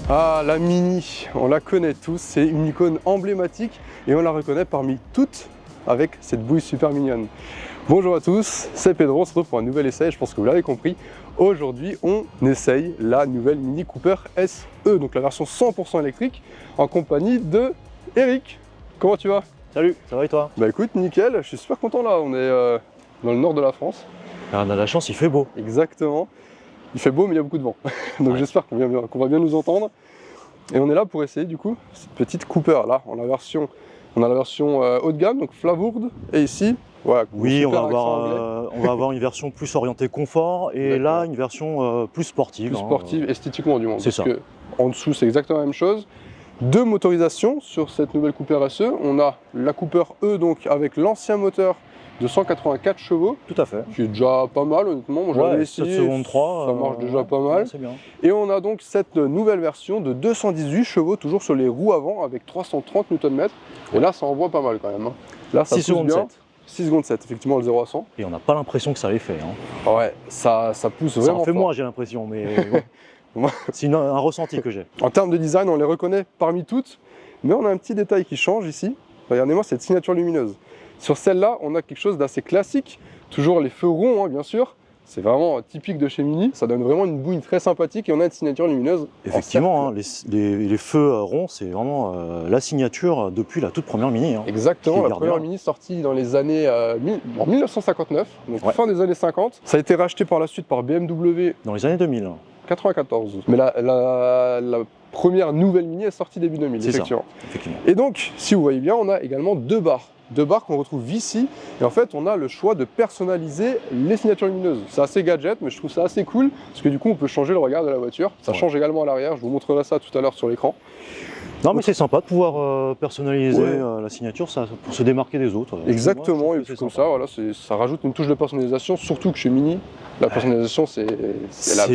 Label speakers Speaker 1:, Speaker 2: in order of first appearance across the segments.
Speaker 1: Ah, la Mini, on la connaît tous, c'est une icône emblématique et on la reconnaît parmi toutes avec cette bouille super mignonne. Bonjour à tous, c'est Pedro, on se retrouve pour un nouvel essai, je pense que vous l'avez compris. Aujourd'hui, on essaye la nouvelle Mini Cooper SE, donc la version 100% électrique, en compagnie de Eric. Comment tu vas?
Speaker 2: Salut, ça va et toi?
Speaker 1: Bah écoute, nickel, je suis super content là, on est dans le nord de la France.
Speaker 2: On a la chance, il fait beau.
Speaker 1: Exactement. Il fait beau mais il y a beaucoup de vent, donc ouais. J'espère qu'on va bien nous entendre. Et on est là pour essayer du coup cette petite Cooper là, on a la version haut de gamme, donc Flavourde, et ici, voilà,
Speaker 2: oui, on va avoir une version plus orientée confort, et là une version plus sportive.
Speaker 1: Plus sportive, esthétiquement du moins.
Speaker 2: C'est ça.
Speaker 1: Que en dessous c'est exactement la même chose. Deux motorisations sur cette nouvelle Cooper SE, on a la Cooper E donc avec l'ancien moteur de 184 chevaux.
Speaker 2: Tout à fait.
Speaker 1: Qui est déjà pas mal honnêtement. Moi j'avais essayé,
Speaker 2: 7 secondes 3,
Speaker 1: ça marche déjà pas mal.
Speaker 2: C'est bien.
Speaker 1: Et on a donc cette nouvelle version de 218 chevaux, toujours sur les roues avant, avec 330 Nm. Et là ça envoie pas mal quand même. Là ça
Speaker 2: 6 secondes bien. 7.
Speaker 1: 6 secondes 7, effectivement le 0 à 100.
Speaker 2: Et on n'a pas l'impression que ça l'ait fait. Hein.
Speaker 1: Ouais, ça pousse vraiment. Ça en
Speaker 2: fait
Speaker 1: fort.
Speaker 2: moins j'ai l'impression, mais bon. C'est un ressenti que j'ai.
Speaker 1: En termes de design, on les reconnaît parmi toutes, mais on a un petit détail qui change ici. Regardez-moi cette signature lumineuse. Sur celle-là, on a quelque chose d'assez classique, toujours les feux ronds, hein, bien sûr. C'est vraiment typique de chez Mini, ça donne vraiment une bouille très sympathique et on a une signature lumineuse.
Speaker 2: Effectivement, hein, les feux ronds, c'est vraiment la signature depuis la toute première Mini. Hein,
Speaker 1: exactement, la première Mini sortie dans les années en 1959, donc ouais. Fin des années 50. Ça a été racheté par la suite par BMW.
Speaker 2: Dans les années 2000.
Speaker 1: 94. Mais la première nouvelle Mini est sortie début 2000, effectivement. Et donc, si vous voyez bien, on a également deux barres qu'on retrouve ici, et en fait on a le choix de personnaliser les signatures lumineuses. C'est assez gadget, mais je trouve ça assez cool, parce que du coup on peut changer le regard de la voiture. Ça change également à l'arrière, je vous montrerai ça tout à l'heure sur l'écran.
Speaker 2: Non mais c'est sympa de pouvoir personnaliser la signature, ça, pour se démarquer des autres.
Speaker 1: Exactement, et puis comme ça, voilà, ça rajoute une touche de personnalisation, surtout que chez Mini, la personnalisation c'est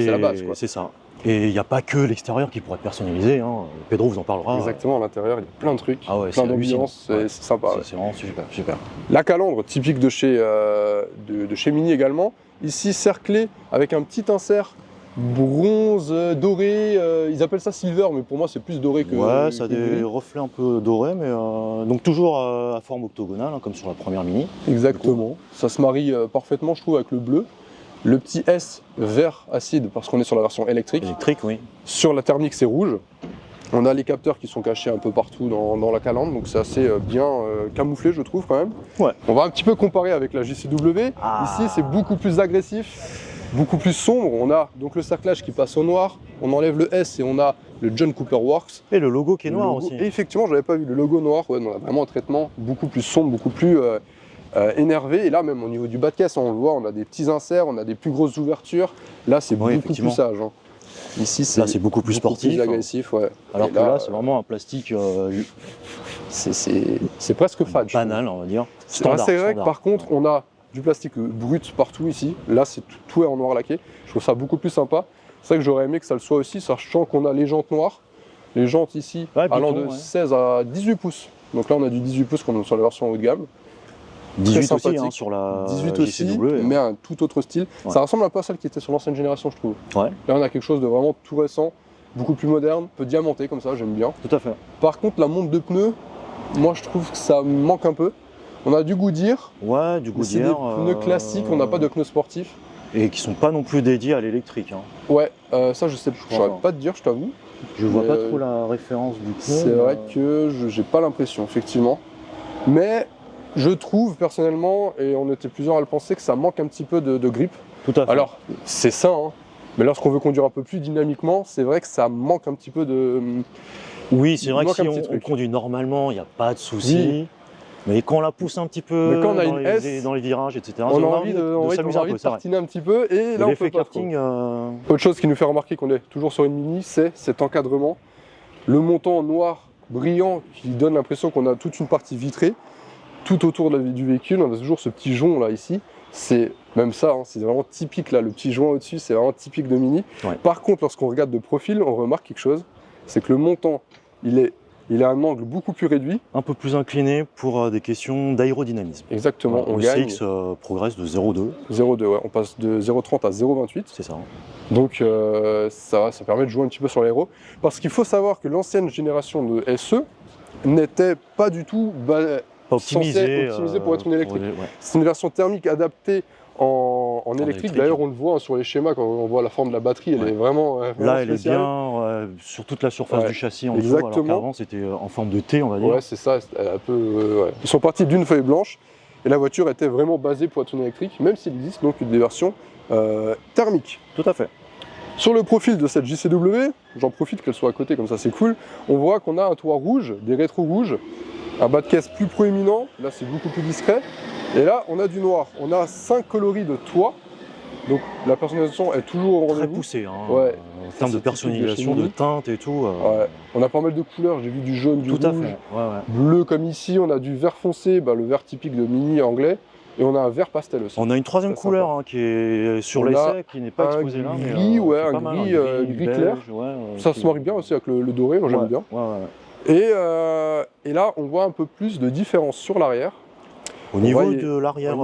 Speaker 1: la base.
Speaker 2: C'est ça. Et il n'y a pas que l'extérieur qui pourrait être personnalisé, hein. Pedro vous en parlera.
Speaker 1: Exactement, à l'intérieur, il y a plein de trucs, plein
Speaker 2: d'ambiance,
Speaker 1: c'est sympa.
Speaker 2: C'est vraiment super.
Speaker 1: La calandre, typique de chez Mini également, ici cerclée avec un petit insert bronze doré, ils appellent ça silver, mais pour moi c'est plus doré que...
Speaker 2: Ouais, ça a des reflets un peu dorés, mais donc toujours à forme octogonale, hein, comme sur la première Mini.
Speaker 1: Exactement, ça se marie parfaitement je trouve avec le bleu. Le petit S vert acide parce qu'on est sur la version électrique.
Speaker 2: Oui.
Speaker 1: Sur la thermique c'est rouge. On a les capteurs qui sont cachés un peu partout dans la calandre, donc c'est assez bien camouflé je trouve quand même. Ouais. On va un petit peu comparer avec la JCW. Ici c'est beaucoup plus agressif, beaucoup plus sombre. On a donc le cerclage qui passe au noir, on enlève le S et on a le John Cooper Works.
Speaker 2: Et le logo qui est noir aussi.
Speaker 1: Et effectivement j'avais pas vu le logo noir, ouais, on a vraiment un traitement beaucoup plus sombre, beaucoup plus... énervé, et là même au niveau du bas de caisse on le voit, on a des petits inserts, on a des plus grosses ouvertures, là c'est beaucoup plus sage. Hein. Ici c'est beaucoup plus sportif, plus agressif, ouais.
Speaker 2: Alors que là c'est vraiment un plastique
Speaker 1: c'est presque fade.
Speaker 2: Banal on va dire.
Speaker 1: C'est vrai que par contre on a du plastique brut partout ici, là c'est tout est en noir laqué, je trouve ça beaucoup plus sympa. C'est vrai que j'aurais aimé que ça le soit aussi, sachant qu'on a les jantes noires, les jantes ici allant de 16 à 18 pouces. Donc là on a du 18 pouces comme sur la version haut de gamme.
Speaker 2: 18 aussi, hein, sur la
Speaker 1: 18 aussi, JCW, mais un tout autre style. Ouais. Ça ressemble un peu à celle qui était sur l'ancienne génération, je trouve. Ouais. Là, on a quelque chose de vraiment tout récent, beaucoup plus moderne, un peu diamanté comme ça, j'aime bien.
Speaker 2: Tout à fait.
Speaker 1: Par contre, la monte de pneus, moi, je trouve que ça manque un peu. On a du Goodyear.
Speaker 2: Ouais, du Goodyear.
Speaker 1: C'est des pneus classiques, on n'a pas de pneus sportifs.
Speaker 2: Et qui sont pas non plus dédiés à l'électrique. Hein.
Speaker 1: Ouais, ça, je saurais pas te dire, je t'avoue.
Speaker 2: Je vois pas trop la référence du pneu.
Speaker 1: C'est vrai que j'ai pas l'impression, effectivement. Mais je trouve personnellement, et on était plusieurs à le penser, que ça manque un petit peu de grip.
Speaker 2: Tout à fait.
Speaker 1: Alors, c'est ça, hein, mais lorsqu'on veut conduire un peu plus dynamiquement, c'est vrai que ça manque un petit peu de...
Speaker 2: Oui, c'est vrai que si on conduit normalement, il n'y a pas de souci. Oui. Mais quand on la pousse un petit peu
Speaker 1: quand on a
Speaker 2: dans les virages, etc.,
Speaker 1: on a envie de tartiner un petit peu, et là on peut pas trop. Autre chose qui nous fait remarquer qu'on est toujours sur une Mini, c'est cet encadrement. Le montant noir brillant qui donne l'impression qu'on a toute une partie vitrée. Tout autour du véhicule, on a toujours ce petit jonc là ici, c'est même ça, hein, c'est vraiment typique là, le petit joint au-dessus, c'est vraiment typique de Mini. Ouais. Par contre, lorsqu'on regarde de profil, on remarque quelque chose, c'est que le montant, il est il a un angle beaucoup plus réduit.
Speaker 2: Un peu plus incliné pour des questions d'aérodynamisme.
Speaker 1: Exactement, on
Speaker 2: le
Speaker 1: gagne.
Speaker 2: CX progresse de 0,2.
Speaker 1: 0,2, ouais. On passe de 0,30 à 0,28.
Speaker 2: C'est ça.
Speaker 1: Donc ça permet de jouer un petit peu sur l'aéro. Parce qu'il faut savoir que l'ancienne génération de SE n'était pas du tout
Speaker 2: optimisée
Speaker 1: pour être une électrique.
Speaker 2: Ouais.
Speaker 1: C'est une version thermique adaptée en électrique. D'ailleurs, on le voit sur les schémas quand on voit la forme de la batterie, elle est vraiment,
Speaker 2: là, elle
Speaker 1: spéciale.
Speaker 2: est bien sur toute la surface du châssis en
Speaker 1: exactement.
Speaker 2: dessous, alors qu'avant c'était en forme de T, on va dire.
Speaker 1: Ouais, c'est ça. Elle est un peu, Ils sont partis d'une feuille blanche et la voiture était vraiment basée pour être une électrique, même s'il existe donc des versions thermiques.
Speaker 2: Tout à fait.
Speaker 1: Sur le profil de cette JCW, j'en profite qu'elle soit à côté, comme ça c'est cool, on voit qu'on a un toit rouge, des rétros rouges, un bas de caisse plus proéminent, là c'est beaucoup plus discret, et là on a du noir. On a 5 coloris de toit, donc la personnalisation est toujours au rendez-vous.
Speaker 2: Très poussée, hein,
Speaker 1: ouais.
Speaker 2: En termes de personnalisation, de teinte et tout.
Speaker 1: Ouais. On a pas mal de couleurs, j'ai vu du jaune, du rouge, bleu comme ici, on a du vert foncé, le vert typique de Mini anglais, et on a un vert pastel aussi.
Speaker 2: On a une troisième couleur qui est sur l'essai, qui n'est pas exposée là.
Speaker 1: Gris, un gris clair. Ça se marie bien aussi avec le doré, moi j'aime bien. Et là, on voit un peu plus de différence sur l'arrière.
Speaker 2: Au niveau de l'arrière,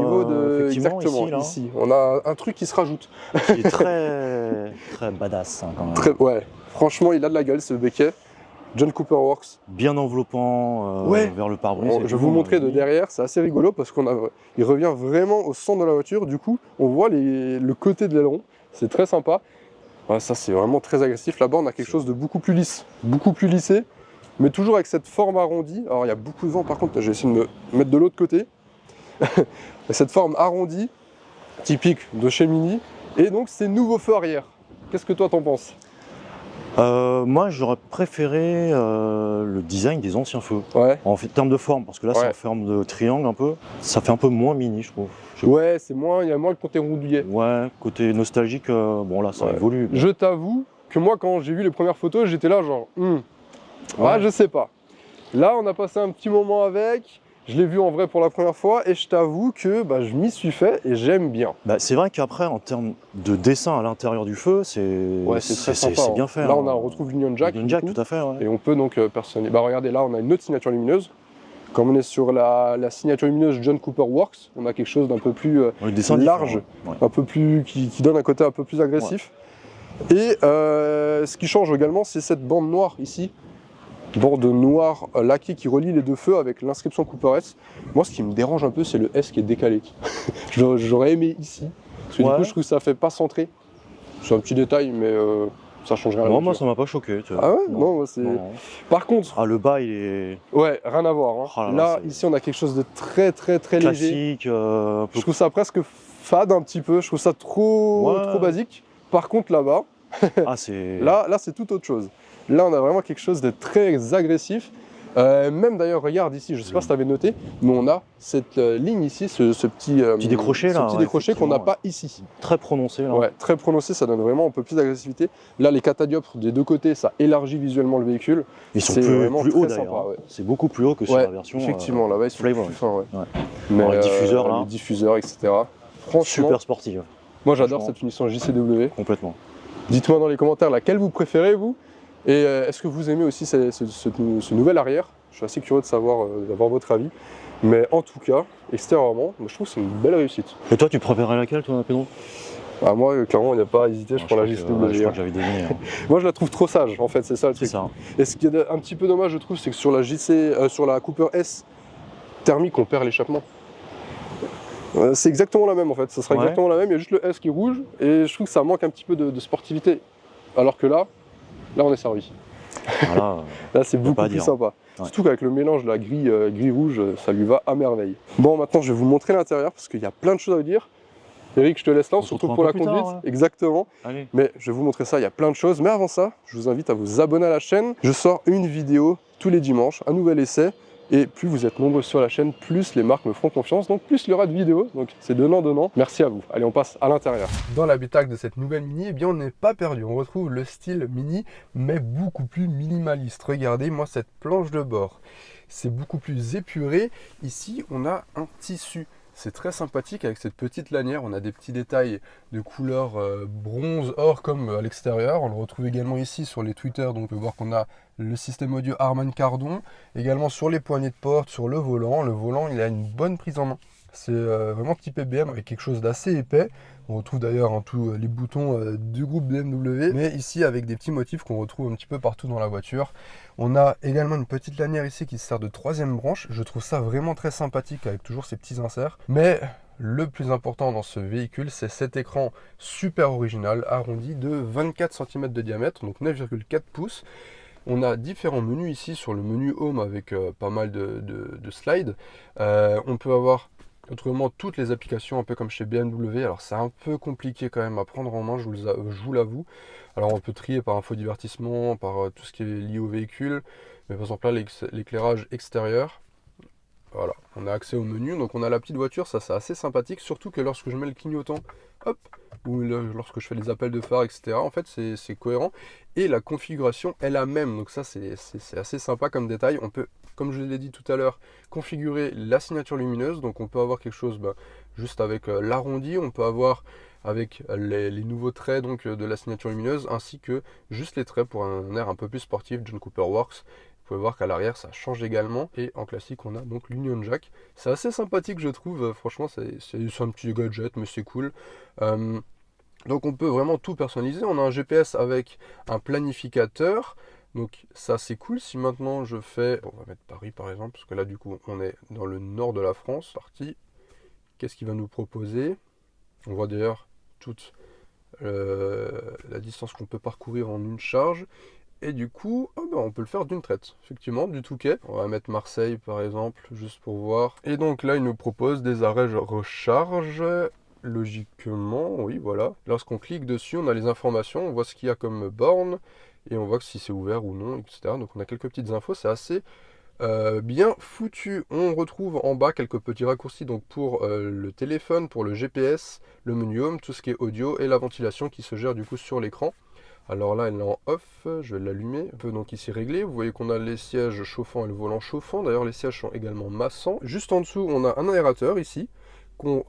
Speaker 1: exactement, ici, on a un truc qui se rajoute.
Speaker 2: Qui est très badass hein, quand même.
Speaker 1: Ouais, franchement, il a de la gueule ce béquet. John Cooper Works.
Speaker 2: Bien enveloppant vers le pare-brise.
Speaker 1: Je vais vous montrer de derrière, c'est assez rigolo parce qu'il revient vraiment au centre de la voiture. Du coup, on voit le côté de l'aileron, c'est très sympa. Ouais, ça, c'est vraiment très agressif. Là-bas, on a quelque chose de beaucoup plus lisse, beaucoup plus lissé, mais toujours avec cette forme arrondie. Alors, il y a beaucoup de vent, par contre, je vais essayer de me mettre de l'autre côté. Cette forme arrondie, typique de chez Mini, et donc ces nouveaux feux arrière. Qu'est-ce que toi t'en penses?
Speaker 2: Moi j'aurais préféré le design des anciens feux, en termes de forme, parce que là c'est en forme de triangle un peu, ça fait un peu moins Mini je trouve.
Speaker 1: Ouais, il y a moins le côté rondouillet.
Speaker 2: Ouais, côté nostalgique, bon là ça évolue.
Speaker 1: Je t'avoue que moi quand j'ai vu les premières photos, j'étais là genre, je sais pas. Là on a passé un petit moment avec. Je l'ai vu en vrai pour la première fois et je t'avoue que je m'y suis fait et j'aime bien.
Speaker 2: C'est vrai qu'après, en termes de dessin à l'intérieur du feu, c'est bien fait.
Speaker 1: Là, on retrouve l'Union Jack.
Speaker 2: L'Union Jack, tout à fait. Ouais.
Speaker 1: Et on peut donc personnaliser. Regardez, là, on a une autre signature lumineuse. Comme on est sur la signature lumineuse John Cooper Works, on a quelque chose d'un peu plus large, un peu plus, qui donne un côté un peu plus agressif. Et ce qui change également, c'est cette bande noire ici. Bande noire laquée qui relie les deux feux avec l'inscription Cooper S. Moi, ce qui me dérange un peu, c'est le S qui est décalé. J'aurais aimé ici, parce que du coup, je trouve que ça fait pas centré. C'est un petit détail, mais ça change rien.
Speaker 2: Moi, ça m'a pas choqué.
Speaker 1: Ah ouais? Non, c'est. Par contre.
Speaker 2: le bas, il est.
Speaker 1: Ouais, rien à voir. Hein. Là, ici, on a quelque chose de très
Speaker 2: classique,
Speaker 1: léger. Je trouve ça presque fade un petit peu. Je trouve ça trop basique. Par contre, là-bas, là, c'est tout autre chose. Là, on a vraiment quelque chose de très agressif. Même d'ailleurs, regarde ici, je ne sais pas si tu avais noté, mais on a cette ligne ici, ce petit décroché, qu'on n'a pas ici.
Speaker 2: Très prononcé. Là.
Speaker 1: Ouais, très prononcé, ça donne vraiment un peu plus d'agressivité. Là, les catadioptres des deux côtés, ça élargit visuellement le véhicule.
Speaker 2: Ils sont plus haut d'ailleurs. C'est beaucoup plus haut que sur la version
Speaker 1: effectivement, là-bas, ils sont plus fins.
Speaker 2: Mais les diffuseurs, là.
Speaker 1: Les diffuseurs, etc. Franchement,
Speaker 2: super sportif.
Speaker 1: Moi, j'adore cette finition JCW.
Speaker 2: Complètement.
Speaker 1: Dites-moi dans les commentaires laquelle vous préférez, vous. Et est-ce que vous aimez aussi ce nouvel arrière? Je suis assez curieux de savoir, d'avoir votre avis. Mais en tout cas, extérieurement, je trouve que c'est une belle réussite.
Speaker 2: Et toi, tu préférais laquelle, toi, Pedro?
Speaker 1: Moi, clairement, il n'y a pas à hésiter, je prends la JCW.
Speaker 2: Je crois que j'avais deviné.
Speaker 1: Moi, je la trouve trop sage, en fait, c'est ça le truc.
Speaker 2: Ça.
Speaker 1: Et ce qui est un petit peu dommage, je trouve, c'est que sur la Cooper S thermique, on perd l'échappement. C'est exactement la même, en fait. Ça sera exactement la même, il y a juste le S qui est rouge. Et je trouve que ça manque un petit peu de sportivité. Alors que là, on est servi.
Speaker 2: Voilà,
Speaker 1: là, c'est beaucoup plus sympa. Surtout qu'avec le mélange de la gris-rouge, ça lui va à merveille. Bon, maintenant, je vais vous montrer l'intérieur parce qu'il y a plein de choses à vous dire. Eric, je te laisse là, surtout pour la conduite. Exactement.
Speaker 2: Allez.
Speaker 1: Mais je vais vous montrer ça, il y a plein de choses. Mais avant ça, je vous invite à vous abonner à la chaîne. Je sors une vidéo tous les dimanches, un nouvel essai. Et plus vous êtes nombreux sur la chaîne, plus les marques me feront confiance, donc plus il y aura de vidéos. Donc c'est donnant. Merci à vous. Allez, on passe à l'intérieur. Dans l'habitacle de cette nouvelle Mini, eh bien on n'est pas perdu. On retrouve le style Mini, mais beaucoup plus minimaliste. Regardez-moi cette planche de bord. C'est beaucoup plus épuré. Ici, on a un tissu c'est très sympathique avec cette petite lanière. On a des petits détails de couleur bronze, or comme à l'extérieur. On le retrouve également ici sur les tweeters. Donc on peut voir qu'on a le système audio Harman Kardon. Également sur les poignées de porte, sur le volant. Le volant, il a une bonne prise en main. C'est vraiment type BM avec quelque chose d'assez épais. On retrouve d'ailleurs tous les boutons du groupe BMW, mais ici avec des petits motifs qu'on retrouve un petit peu partout dans la voiture. On a également une petite lanière ici qui sert de troisième branche. Je trouve ça vraiment très sympathique avec toujours ces petits inserts. Mais le plus important dans ce véhicule, c'est cet écran super original, arrondi de 24 cm de diamètre, donc 9,4 pouces. On a différents menus ici sur le menu Home avec pas mal de slides. On peut avoir autrement toutes les applications un peu comme chez BMW. Alors c'est un peu compliqué quand même à prendre en main, je vous l'avoue. Alors on peut trier par infodivertissement, par tout ce qui est lié au véhicule. Mais par exemple là l'éclairage extérieur. Voilà, on a accès au menu, donc on a la petite voiture, ça c'est assez sympathique, surtout que lorsque je mets le clignotant, hop, ou lorsque je fais les appels de phare, etc., en fait c'est cohérent, et la configuration est la même, donc ça c'est assez sympa comme détail. On peut, comme je l'ai dit tout à l'heure, configurer la signature lumineuse, donc on peut avoir quelque chose juste avec l'arrondi, on peut avoir avec les nouveaux traits donc, de la signature lumineuse, ainsi que juste les traits pour un air un peu plus sportif, John Cooper Works. Vous pouvez voir qu'à l'arrière ça change également, et en classique on a donc l'Union Jack. C'est assez sympathique je trouve, franchement c'est un petit gadget mais c'est cool. Donc on peut vraiment tout personnaliser. On a un GPS avec un planificateur, donc ça c'est cool. Si maintenant je fais, on va mettre Paris par exemple, parce que là du coup on est dans le nord de la France, parti. Qu'est-ce qu'il va nous proposer? On voit d'ailleurs toute la distance qu'on peut parcourir en une charge. Et du coup, on peut le faire d'une traite, effectivement, du Touquet. On va mettre Marseille par exemple, juste pour voir. Et donc là, il nous propose des arrêts recharge. Logiquement, oui, voilà. Lorsqu'on clique dessus, on a les informations, on voit ce qu'il y a comme borne, et on voit si c'est ouvert ou non, etc. Donc on a quelques petites infos, c'est assez bien foutu. On retrouve en bas quelques petits raccourcis donc pour le téléphone, pour le GPS, le menu Home, tout ce qui est audio, et la ventilation qui se gère du coup sur l'écran. Alors là, elle est en off, je vais l'allumer. On peut donc ici régler. Vous voyez qu'on a les sièges chauffants et le volant chauffant. D'ailleurs, les sièges sont également massants. Juste en dessous, on a un aérateur ici, qu'on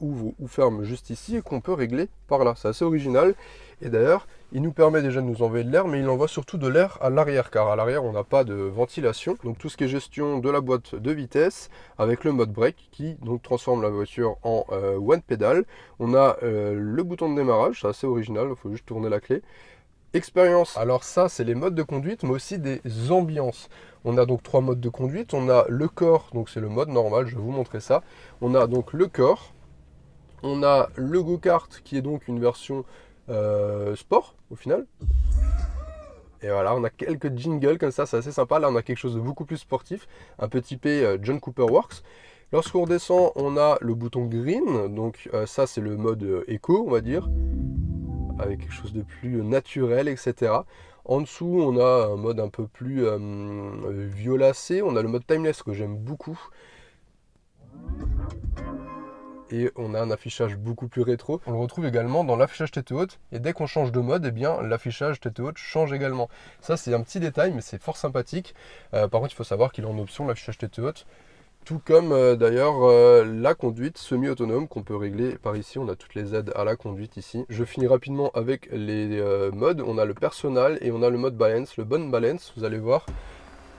Speaker 1: ouvre ou ferme juste ici et qu'on peut régler par là. C'est assez original. Et d'ailleurs, il nous permet déjà de nous envoyer de l'air, mais il envoie surtout de l'air à l'arrière, car à l'arrière, on n'a pas de ventilation. Donc tout ce qui est gestion de la boîte de vitesse, avec le mode break, qui donc transforme la voiture en one pedal. On a le bouton de démarrage, c'est assez original, il faut juste tourner la clé. Expérience, alors ça c'est les modes de conduite, mais aussi des ambiances. On a donc 3 modes de conduite. On a le corps, donc c'est le mode normal, je vais vous montrer ça. On a donc le corps, on a le go-kart qui est donc une version sport au final. Et voilà, on a quelques jingles comme ça, c'est assez sympa. Là on a quelque chose de beaucoup plus sportif, un peu typé John Cooper Works. Lorsqu'on redescend, on a le bouton green, donc ça c'est le mode éco on va dire, avec quelque chose de plus naturel, etc. En dessous, on a un mode un peu plus violacé. On a le mode timeless que j'aime beaucoup. Et on a un affichage beaucoup plus rétro. On le retrouve également dans l'affichage tête haute. Et dès qu'on change de mode, eh bien l'affichage tête haute change également. Ça, c'est un petit détail, mais c'est fort sympathique. Par contre, il faut savoir qu'il est en option l'affichage tête haute. Tout comme d'ailleurs la conduite semi-autonome qu'on peut régler par ici. On a toutes les aides à la conduite ici. Je finis rapidement avec les modes. On a le personal et on a le mode balance. Le bon balance, vous allez voir,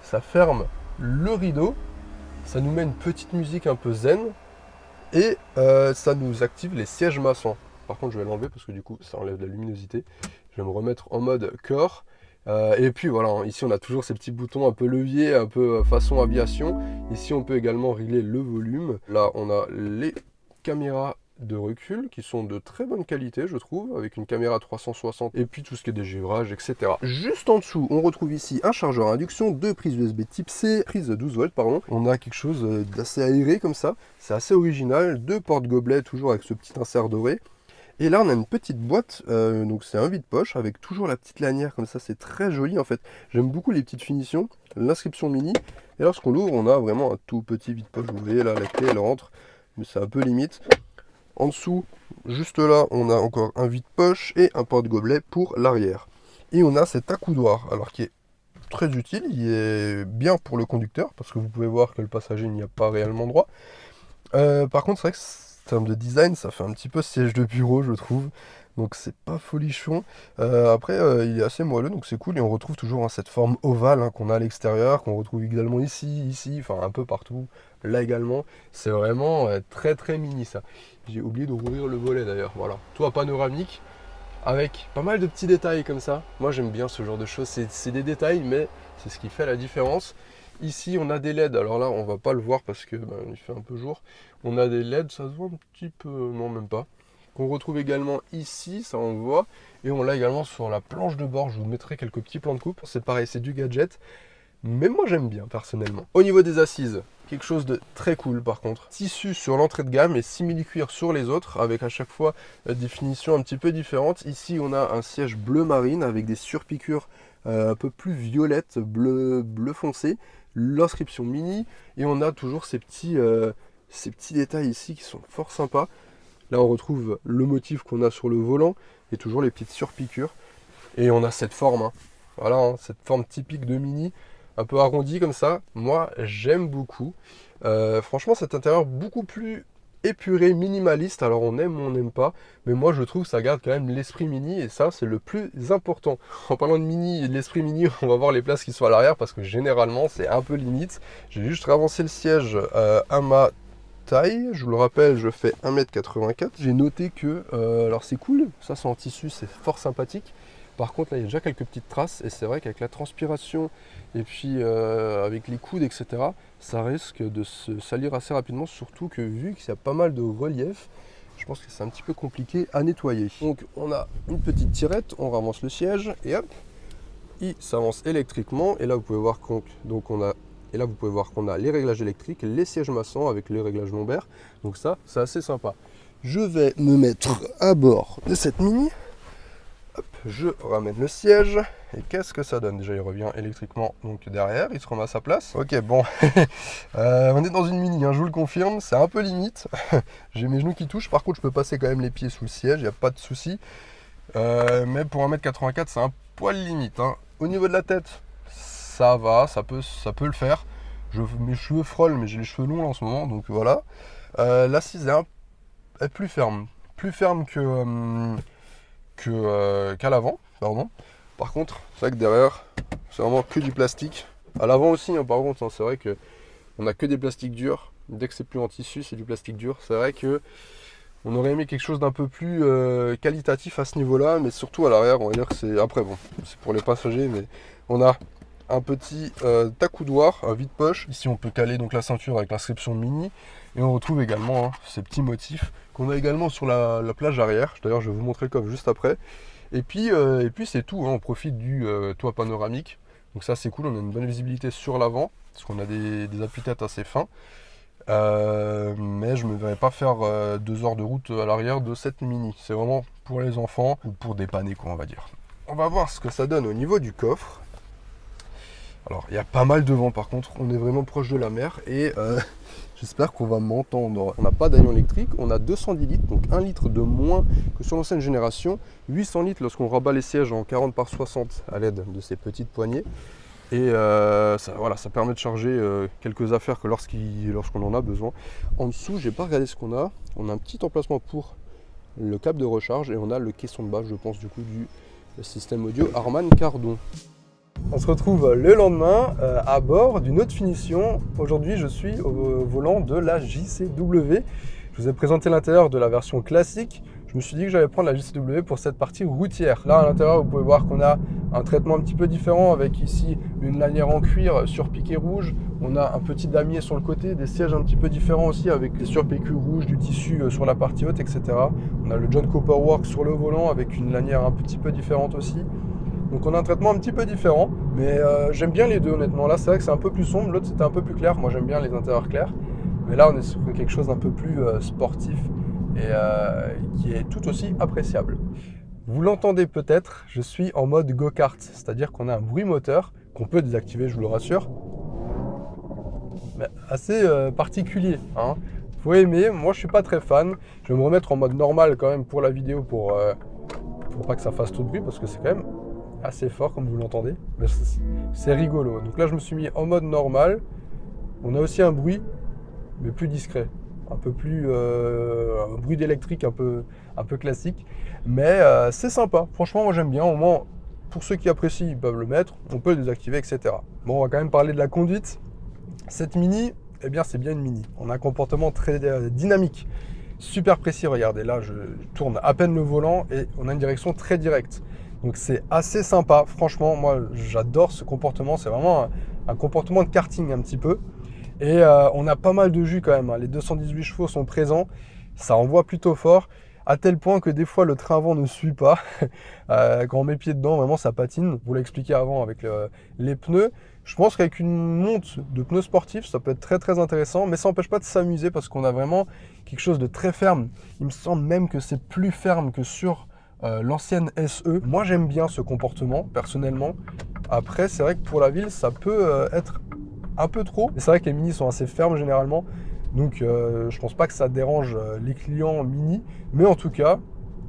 Speaker 1: ça ferme le rideau. Ça nous met une petite musique un peu zen. Et ça nous active les sièges massants. Par contre, je vais l'enlever parce que du coup, ça enlève la luminosité. Je vais me remettre en mode corps. Et puis voilà, ici on a toujours ces petits boutons un peu levier, un peu façon aviation. Ici on peut également régler le volume. Là on a les caméras de recul qui sont de très bonne qualité je trouve, avec une caméra 360 et puis tout ce qui est dégivrage, etc. Juste en dessous on retrouve ici un chargeur à induction, 2 prises USB type C, prise de 12 volts pardon. On a quelque chose d'assez aéré comme ça, c'est assez original, 2 porte-gobelets toujours avec ce petit insert doré. Et là on a une petite boîte, donc c'est un vide-poche avec toujours la petite lanière comme ça, c'est très joli en fait. J'aime beaucoup les petites finitions, l'inscription mini. Et lorsqu'on l'ouvre on a vraiment un tout petit vide-poche, vous voyez là la clé elle rentre, mais c'est un peu limite. En dessous, juste là, on a encore un vide-poche et un porte-gobelet pour l'arrière. Et on a cet accoudoir, alors qui est très utile, il est bien pour le conducteur, parce que vous pouvez voir que le passager n'y a pas réellement droit. Par contre, c'est vrai que en termes de design, ça fait un petit peu siège de bureau, je trouve. Donc c'est pas folichon. Après, il est assez moelleux, donc c'est cool. Et on retrouve toujours cette forme ovale qu'on a à l'extérieur, qu'on retrouve également ici, enfin un peu partout. Là également. C'est vraiment très très mini ça. J'ai oublié de rouvrir le volet d'ailleurs. Voilà. Toit panoramique avec pas mal de petits détails comme ça. Moi j'aime bien ce genre de choses. C'est des détails, mais c'est ce qui fait la différence. Ici, on a des LED. Alors là, on va pas le voir parce que il fait un peu jour. On a des LED, ça se voit un petit peu, non même pas. Qu'on retrouve également ici, ça on le voit. Et on l'a également sur la planche de bord. Je vous mettrai quelques petits plans de coupe. C'est pareil, c'est du gadget. Mais moi j'aime bien personnellement. Au niveau des assises, quelque chose de très cool par contre. Tissu sur l'entrée de gamme et simili-cuir sur les autres, avec à chaque fois des finitions un petit peu différentes. Ici on a un siège bleu marine avec des surpiqûres un peu plus violettes, bleu foncé. L'inscription mini et on a toujours ces petits détails ici qui sont fort sympas. Là on retrouve le motif qu'on a sur le volant et toujours les petites surpiqûres et on a cette forme, voilà, cette forme typique de mini, un peu arrondie comme ça. Moi j'aime beaucoup, franchement cet intérieur beaucoup plus épuré, minimaliste. Alors on aime ou on n'aime pas, mais moi je trouve que ça garde quand même l'esprit mini et ça c'est le plus important. En parlant de mini et de l'esprit mini, on va voir les places qui sont à l'arrière parce que généralement c'est un peu limite. J'ai juste avancé le siège à ma taille. Je vous le rappelle, je fais 1m84. J'ai noté que, alors c'est cool, ça c'est en tissu, c'est fort sympathique. Par contre là il y a déjà quelques petites traces et c'est vrai qu'avec la transpiration et puis avec les coudes etc, ça risque de se salir assez rapidement, surtout que vu qu'il y a pas mal de relief, je pense que c'est un petit peu compliqué à nettoyer. Donc on a une petite tirette, on ramasse le siège et hop, il s'avance électriquement et là vous pouvez voir qu'on a les réglages électriques, les sièges maçons avec les réglages lombaires, donc ça c'est assez sympa. Je vais me mettre à bord de cette mini. Hop, je ramène le siège et qu'est-ce que ça donne? Déjà il revient électriquement donc derrière, il se remet à sa place. Ok bon, on est dans une mini, je vous le confirme, c'est un peu limite. J'ai mes genoux qui touchent, par contre je peux passer quand même les pieds sous le siège, il n'y a pas de souci. Mais pour 1m84 c'est un poil limite. Au niveau de la tête, ça va, ça peut le faire. Mes cheveux frôlent mais j'ai les cheveux longs là, en ce moment, donc voilà. L'assise est plus ferme qu'à l'avant, pardon. Par contre, c'est vrai que derrière, c'est vraiment que du plastique. À l'avant aussi, par contre, c'est vrai que on a que des plastiques durs. Dès que c'est plus en tissu, c'est du plastique dur. C'est vrai que on aurait aimé quelque chose d'un peu plus qualitatif à ce niveau-là, mais surtout à l'arrière, on va dire que c'est... Après, bon, c'est pour les passagers, mais on a un petit taccoudoir, un vide-poche. Ici, on peut caler donc la ceinture avec l'inscription mini. Et on retrouve également ces petits motifs qu'on a également sur la plage arrière. D'ailleurs, je vais vous montrer le coffre juste après. Et puis c'est tout, on profite du toit panoramique. Donc ça, c'est cool, on a une bonne visibilité sur l'avant, parce qu'on a des appuis-têtes assez fins. Mais je ne me verrais pas faire 2 heures de route à l'arrière de cette mini. C'est vraiment pour les enfants ou pour dépanner, quoi, on va dire. On va voir ce que ça donne au niveau du coffre. Alors, il y a pas mal de vent par contre, on est vraiment proche de la mer et j'espère qu'on va m'entendre. On n'a pas d'aillon électrique, on a 210 litres, donc 1 litre de moins que sur l'ancienne génération. 800 litres lorsqu'on rabat les sièges en 40 par 60 à l'aide de ces petites poignées. Et ça permet de charger quelques affaires que lorsqu'on en a besoin. En dessous, j'ai pas regardé ce qu'on a. On a un petit emplacement pour le câble de recharge et on a le caisson de base, je pense, du coup, du système audio Harman Kardon. On se retrouve le lendemain à bord d'une autre finition. Aujourd'hui, je suis au volant de la JCW. Je vous ai présenté l'intérieur de la version classique. Je me suis dit que j'allais prendre la JCW pour cette partie routière. Là, à l'intérieur, vous pouvez voir qu'on a un traitement un petit peu différent avec ici une lanière en cuir surpiquée rouge. On a un petit damier sur le côté, des sièges un petit peu différents aussi avec des surpiqûres rouges, du tissu sur la partie haute, etc. On a le John Cooper Work sur le volant avec une lanière un petit peu différente aussi. Donc on a un traitement un petit peu différent, mais j'aime bien les deux honnêtement. Là c'est vrai que c'est un peu plus sombre, l'autre c'était un peu plus clair. Moi j'aime bien les intérieurs clairs, mais là on est sur quelque chose d'un peu plus sportif et qui est tout aussi appréciable. Vous l'entendez peut-être, je suis en mode go-kart, c'est-à-dire qu'on a un bruit moteur qu'on peut désactiver, je vous le rassure, mais assez particulier. Faut aimer, moi je suis pas très fan. Je vais me remettre en mode normal quand même pour la vidéo pour pas que ça fasse trop de bruit parce que c'est quand même assez fort comme vous l'entendez, mais c'est rigolo. Donc là je me suis mis en mode normal. On a aussi un bruit mais plus discret. un peu plus un bruit d'électrique un peu classique, mais c'est sympa. Franchement, moi j'aime bien. Au moins, pour ceux qui apprécient, ils peuvent le mettre. On peut le désactiver, etc. Bon, on va quand même parler de la conduite. Cette Mini, eh bien, c'est bien une Mini. On a un comportement très dynamique, super précis. Regardez, là, je tourne à peine le volant et on a une direction très directe. Donc c'est assez sympa. Franchement, moi, j'adore ce comportement. C'est vraiment un comportement de karting un petit peu. Et on a pas mal de jus quand même, hein. Les 218 chevaux sont présents, ça envoie plutôt fort, à tel point que des fois le train avant ne suit pas. Quand on met pied dedans, vraiment ça patine. Vous l'ai expliqué avant avec les pneus. Je pense qu'avec une monte de pneus sportifs, ça peut être très très intéressant, mais ça n'empêche pas de s'amuser parce qu'on a vraiment quelque chose de très ferme. Il me semble même que c'est plus ferme que sur l'ancienne SE. Moi j'aime bien ce comportement personnellement. Après c'est vrai que pour la ville ça peut être un peu trop. C'est vrai que les Mini sont assez fermes généralement, donc je pense pas que ça dérange les clients Mini, mais en tout cas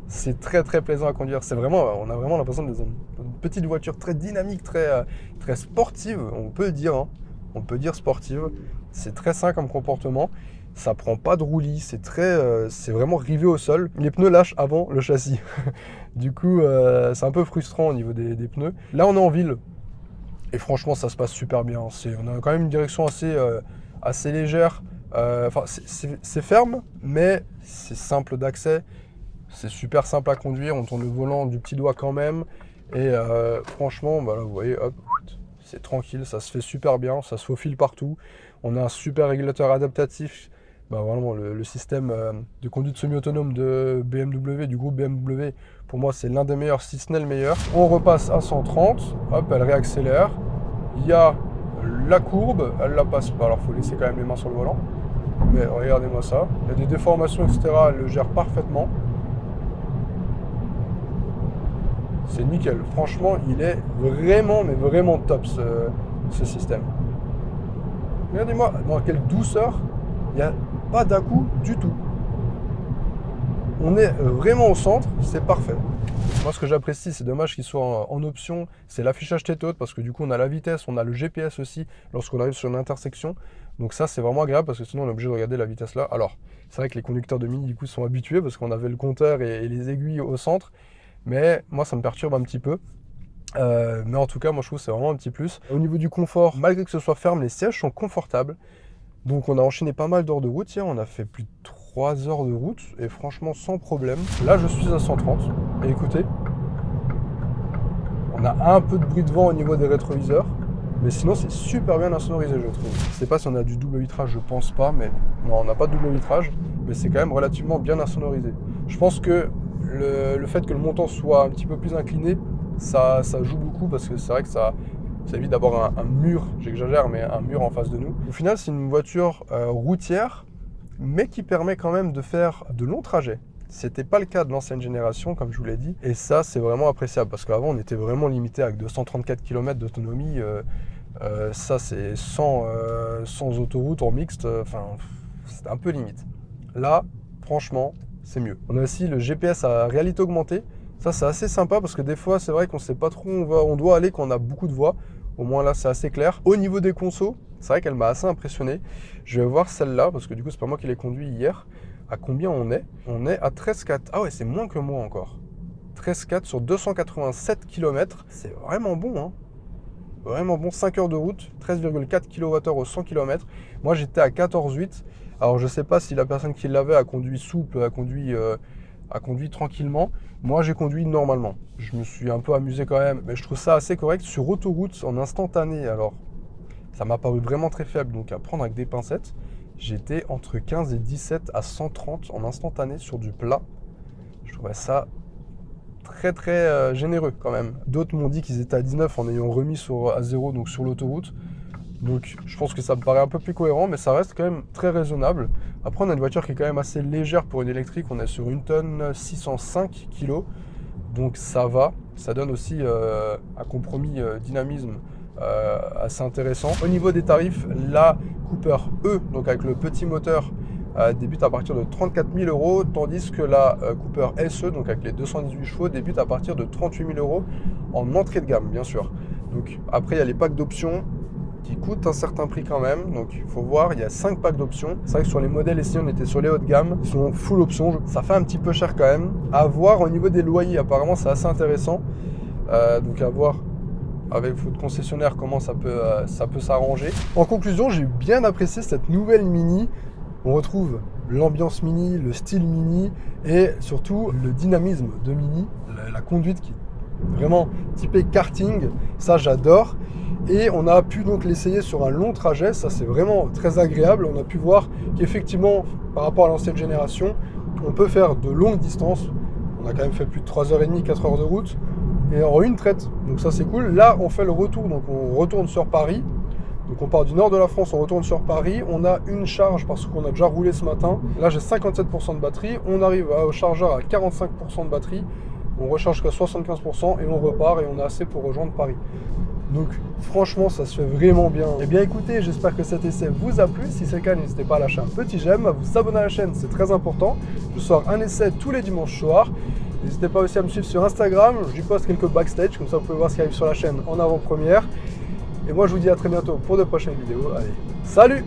Speaker 1: c'est très très plaisant à conduire. C'est vraiment, on a vraiment l'impression d'être une petite voiture très dynamique, très sportive, on peut le dire, hein. On peut dire sportive. C'est très sain comme comportement. Ça prend pas de roulis, c'est vraiment rivé au sol. Les pneus lâchent avant le châssis. Du coup, c'est un peu frustrant au niveau des pneus. Là, on est en ville. Et franchement, ça se passe super bien. On a quand même une direction assez légère. Enfin, c'est ferme, mais c'est simple d'accès. C'est super simple à conduire. On tourne le volant du petit doigt quand même. Et franchement, bah là, vous voyez, hop, c'est tranquille. Ça se fait super bien. Ça se faufile partout. On a un super régulateur adaptatif. Bah, vraiment, le système de conduite semi-autonome de BMW, du groupe BMW, pour moi, c'est l'un des meilleurs, si ce n'est le meilleur. On repasse à 130. Hop, elle réaccélère. Il y a la courbe, elle la passe pas. Alors, il faut laisser quand même les mains sur le volant. Mais regardez-moi ça. Il y a des déformations, etc. Elle le gère parfaitement. C'est nickel. Franchement, il est vraiment, mais vraiment top, ce système. Regardez-moi, dans quelle douceur. Il n'y a pas d'à-coup du tout. On est vraiment au centre, c'est parfait. Moi, ce que j'apprécie, c'est dommage qu'il soit en option, c'est l'affichage tête haute, parce que du coup, on a la vitesse, on a le GPS aussi, lorsqu'on arrive sur une intersection. Donc ça, c'est vraiment agréable, parce que sinon, on est obligé de regarder la vitesse là. Alors, c'est vrai que les conducteurs de Mini, du coup, sont habitués, parce qu'on avait le compteur et les aiguilles au centre. Mais moi, ça me perturbe un petit peu. Mais en tout cas, moi, je trouve que c'est vraiment un petit plus. Au niveau du confort, malgré que ce soit ferme, les sièges sont confortables. Donc on a enchaîné pas mal d'heures de route, on a fait plus de 3 heures de route et franchement sans problème. Là je suis à 130 et écoutez, on a un peu de bruit de vent au niveau des rétroviseurs, mais sinon c'est super bien insonorisé je trouve. Je sais pas si on a du double vitrage, je pense pas, mais non on n'a pas de double vitrage, mais c'est quand même relativement bien insonorisé. Je pense que le fait que le montant soit un petit peu plus incliné, ça joue beaucoup parce que c'est vrai que ça évite d'avoir un mur, j'exagère, mais un mur en face de nous. Au final, c'est une voiture routière, mais qui permet quand même de faire de longs trajets. C'était pas le cas de l'ancienne génération, comme je vous l'ai dit. Et ça, c'est vraiment appréciable, parce qu'avant, on était vraiment limité avec 234 km d'autonomie. Ça, c'est sans autoroute, en mixte. Enfin, c'était un peu limite. Là, franchement, c'est mieux. On a aussi le GPS à réalité augmentée. Ça, c'est assez sympa parce que des fois, c'est vrai qu'on ne sait pas trop où on doit aller quand on a beaucoup de voies. Au moins là, c'est assez clair. Au niveau des consos, c'est vrai qu'elle m'a assez impressionné. Je vais voir celle-là parce que du coup, c'est pas moi qui l'ai conduit hier. À combien on est? On est à 13,4. Ah ouais, c'est moins que moi encore. 13,4 sur 287 km. C'est vraiment bon, hein. Vraiment bon. 5 heures de route, 13,4 kWh au 100 km. Moi, j'étais à 14,8. Alors, je sais pas si la personne qui l'avait a conduit souple, a conduit tranquillement. Moi, j'ai conduit normalement. Je me suis un peu amusé quand même, mais je trouve ça assez correct. Sur autoroute, en instantané, alors, ça m'a paru vraiment très faible, donc à prendre avec des pincettes. J'étais entre 15 et 17 à 130 en instantané sur du plat. Je trouvais ça très très généreux quand même. D'autres m'ont dit qu'ils étaient à 19 en ayant remis à 0, donc sur l'autoroute. Donc je pense que ça me paraît un peu plus cohérent, mais ça reste quand même très raisonnable. Après, on a une voiture qui est quand même assez légère pour une électrique. On est sur 1 tonne 605 kg, donc ça va. Ça donne aussi un compromis dynamisme assez intéressant. Au niveau des tarifs, la Cooper E, donc avec le petit moteur, débute à partir de 34 000 €, tandis que la Cooper SE, donc avec les 218 chevaux, débute à partir de 38 000 € en entrée de gamme, bien sûr. Donc après, il y a les packs d'options. qui coûte un certain prix quand même. Donc il faut voir, il y a 5 packs d'options. C'est vrai que sur les modèles ici, on était sur les haut de gamme. Ils sont full options. Ça fait un petit peu cher quand même. À voir au niveau des loyers, apparemment c'est assez intéressant. Donc à voir avec votre concessionnaire comment ça peut s'arranger. En conclusion, j'ai bien apprécié cette nouvelle Mini. On retrouve l'ambiance Mini, le style Mini et surtout le dynamisme de Mini, la conduite qui est vraiment typée karting, ça j'adore. Et on a pu donc l'essayer sur un long trajet, ça c'est vraiment très agréable. On a pu voir qu'effectivement, par rapport à l'ancienne génération, on peut faire de longues distances. On a quand même fait plus de 3h30, 4 heures de route et en une traite, donc ça c'est cool. Là on fait le retour, donc on retourne sur Paris. Donc on part du nord de la France, on retourne sur Paris, on a une charge parce qu'on a déjà roulé ce matin. Là j'ai 57% de batterie, on arrive au chargeur à 45% de batterie, on recharge qu'à 75% et on repart et on a assez pour rejoindre Paris. Donc franchement ça se fait vraiment bien. Et bien écoutez, j'espère que cet essai vous a plu. Si c'est le cas, n'hésitez pas à lâcher un petit j'aime, à vous abonner à la chaîne, c'est très important. Je sors un essai tous les dimanches soirs. N'hésitez pas aussi à me suivre sur Instagram, j'y poste quelques backstage, comme ça vous pouvez voir ce qui arrive sur la chaîne en avant-première. Et moi je vous dis à très bientôt pour de prochaines vidéos. Allez, salut!